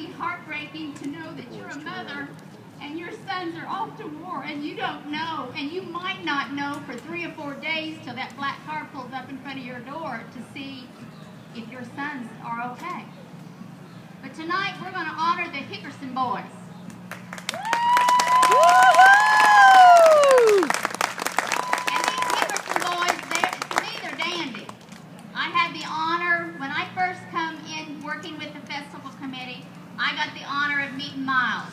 be heartbreaking to know that you're a mother and your sons are off to war and you don't know, and you might not know for 3 or 4 days till that black car pulls up in front of your door to see if your sons are okay. But tonight we're going to honor the Hickerson boys. And these Hickerson boys, to me, they're dandy. I had the honor, when I first come in working with the festival committee, I got the honor of meeting Miles.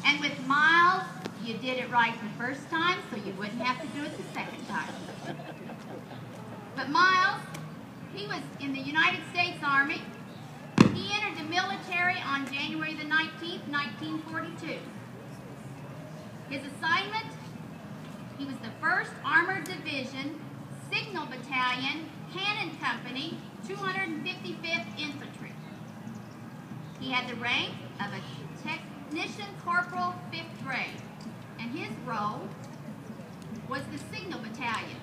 And with Miles, you did it right the first time, so you wouldn't have to do it the second time. But Miles, he was in the United States Army. He entered the military on January the 19th, 1942. His assignment, he was the 1st Armored Division, Signal Battalion, Cannon Company, 255th Infantry. He had the rank of a Technician Corporal, 5th grade, and his role was the Signal Battalion.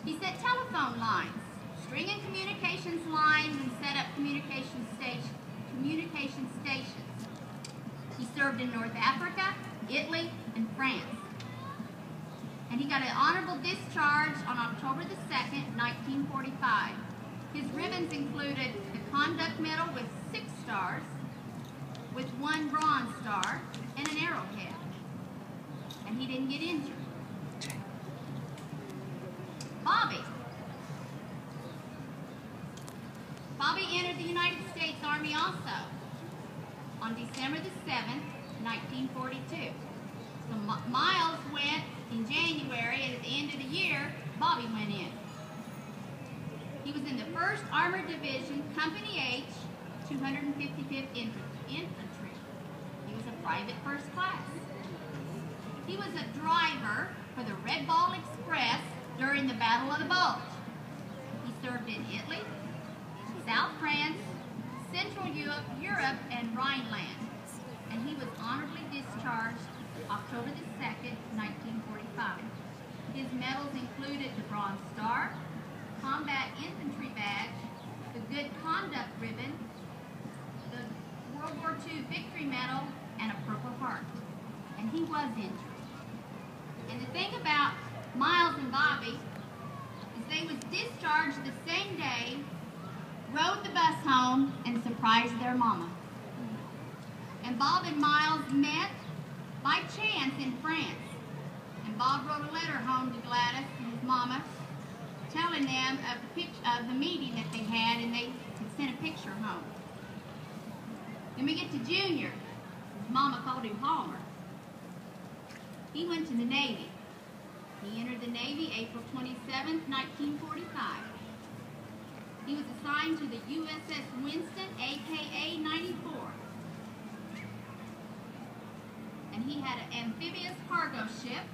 He set telephone lines, stringing communications lines, and set up communication stations. He served in North Africa, Italy, and France. And he got an honorable discharge on October the 2nd, 1945. His ribbons included the Conduct Medal with 6 stars, with 1 Bronze Star, and an arrowhead. And he didn't get injured. Bobby entered the United States Army also on December the 7th, 1942. So Miles went in January, and at the end of the year, Bobby went in. He was in the 1st Armored Division, Company H, 255th Infantry. He was a private 1st class. He was a driver for the Red Ball Express during the Battle of the Bulge. He served in Italy, South France, Central Europe, and Rhineland. And he was honorably discharged October the 2nd, 1945. His medals included the Bronze Star, Combat Infantry Badge, the Good Conduct Ribbon, the World War II Victory Medal, and a Purple Heart. And he was injured. And the thing about Miles and Bobby is they was discharged the same day, rode the bus home, and surprised their mama. And Bob and Miles met by chance in France. And Bob wrote a letter home to Gladys and his mama, telling them of the meeting that they had, and they sent a picture home. Then we get to Junior. His mama called him Palmer. He went to the Navy. He entered the Navy April 27th, 1945. He was assigned to the USS Winston, aka 94. And he had an amphibious cargo ship.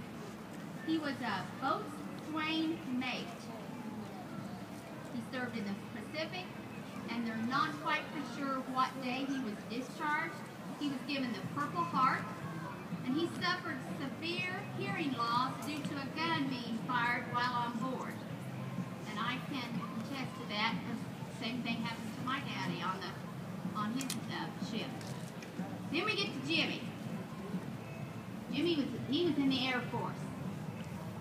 He was a boatswain mate. He served in the Pacific, and they're not quite for sure what day he was discharged. He was given the Purple Heart, and he suffered severe hearing loss due to a gun being fired while on board. And I can attest to that, because the same thing happened to my daddy on his ship. Then we get to Jimmy. He was in the Air Force.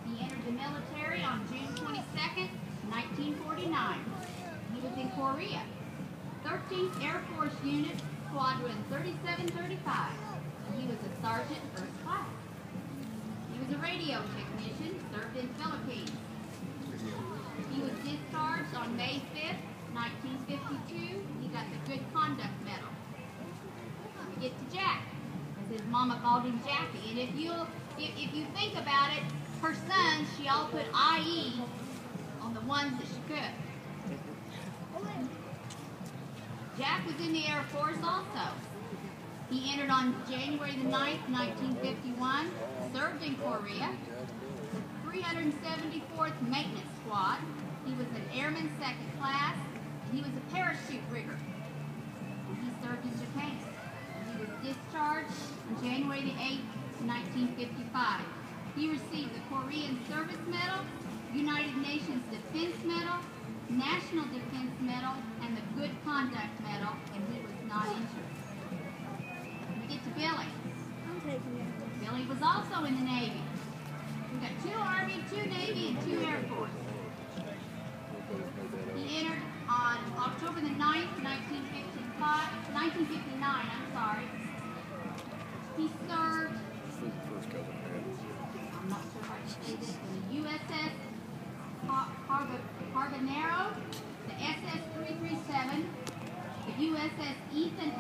He entered the military on June 22nd, 1949. He was in Korea, 13th Air Force Unit, Squadron 3735. He was a sergeant 1st class. He was a radio technician, served in Philippines. He was discharged on May 5th, 1952. He got the Good Conduct Medal. We get to Jack, as his mama called him Jackie. And if you think about it, her sons, she all put IE on the ones that she could. Jack was in the Air Force also. He entered on January the 9th, 1951, served in Korea, 374th Maintenance Squad. He was an Airman 2nd class, and he was a parachute rigger. And he served in Japan. He was discharged on January the 8th, 1955. He received the Korean Service Medal, United Nations Defense Medal, National Defense Medal, and the Good Conduct Medal, and he was not injured. was also in the Navy. We've got 2 Army, 2 Navy, and 2 Air Force. He entered on October the 9th, 1959, I'm sorry. He served, I'm not sure how to say this, in the USS Harbonero, the SS 337, the USS Ethan